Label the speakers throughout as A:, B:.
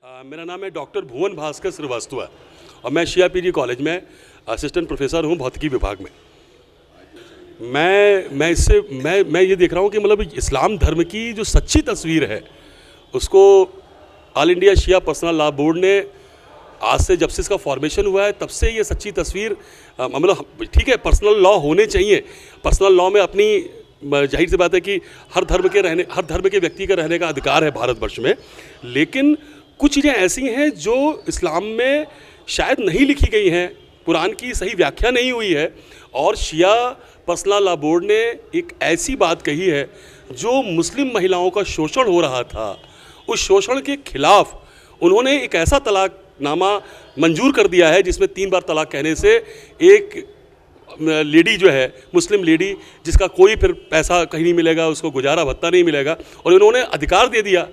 A: मेरा नाम है डॉक्टर भुवन भास्कर श्रीवास्तव और मैं शिया पीजी कॉलेज में असिस्टेंट प्रोफेसर हूँ भौतिकी विभाग में। मैं ये देख रहा हूँ कि मतलब इस्लाम धर्म की जो सच्ची तस्वीर है उसको ऑल इंडिया शिया पर्सनल लॉ बोर्ड ने आज से जब से इसका फॉर्मेशन हुआ है तब से ये सच्ची तस्वीर मतलब ठीक है, पर्सनल लॉ होने चाहिए। पर्सनल लॉ में अपनी जाहिर सी बात है कि हर धर्म के व्यक्ति का रहने का अधिकार है भारतवर्ष में, लेकिन कुछ चीज़ें ऐसी हैं जो इस्लाम में शायद नहीं लिखी गई हैं, कुरान की सही व्याख्या नहीं हुई है। और शिया पर्सनल लॉ बोर्ड ने एक ऐसी बात कही है जो मुस्लिम महिलाओं का शोषण हो रहा था, उस शोषण के खिलाफ उन्होंने एक ऐसा तलाकनामा मंजूर कर दिया है जिसमें 3 बार तलाक कहने से एक लेडी जो है, मुस्लिम लेडी, जिसका कोई फिर पैसा कहीं नहीं मिलेगा, उसको गुजारा भत्ता नहीं मिलेगा, और उन्होंने अधिकार दे दिया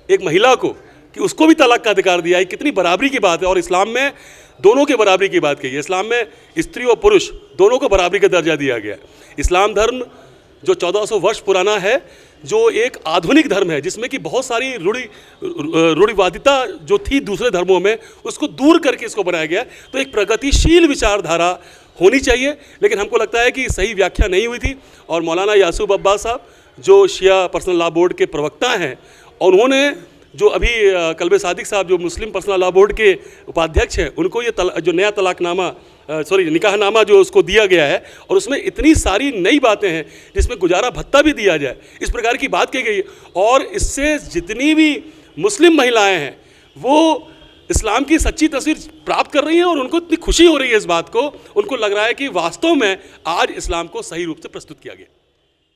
A: एक महिला को कि उसको भी तलाक का अधिकार दिया है। कितनी बराबरी की बात है। और इस्लाम में दोनों के बराबरी की बात कही है। इस्लाम में स्त्री और पुरुष दोनों को बराबरी का दर्जा दिया गया है। इस्लाम धर्म जो 1400 वर्ष पुराना है, जो एक आधुनिक धर्म है जिसमें कि बहुत सारी रूढ़िवादिता जो थी दूसरे धर्मों में, उसको दूर करके इसको बनाया गया। तो एक प्रगतिशील विचारधारा होनी चाहिए, लेकिन हमको लगता है कि सही व्याख्या नहीं हुई थी। और मौलाना यासूब अब्बास साहब जो शिया पर्सनल लॉ बोर्ड के प्रवक्ता हैं, उन्होंने जो अभी कल्बे सादिक साहब जो मुस्लिम पर्सनल लॉ बोर्ड के उपाध्यक्ष हैं, उनको ये जो नया तलाकनामा निकाहनामा जो उसको दिया गया है, और उसमें इतनी सारी नई बातें हैं जिसमें गुजारा भत्ता भी दिया जाए, इस प्रकार की बात की गई है। और इससे जितनी भी मुस्लिम महिलाएं हैं वो इस्लाम की सच्ची तस्वीर प्राप्त कर रही हैं और उनको इतनी खुशी हो रही है इस बात को, उनको लग रहा है कि वास्तव में आज इस्लाम को सही रूप से प्रस्तुत किया गया।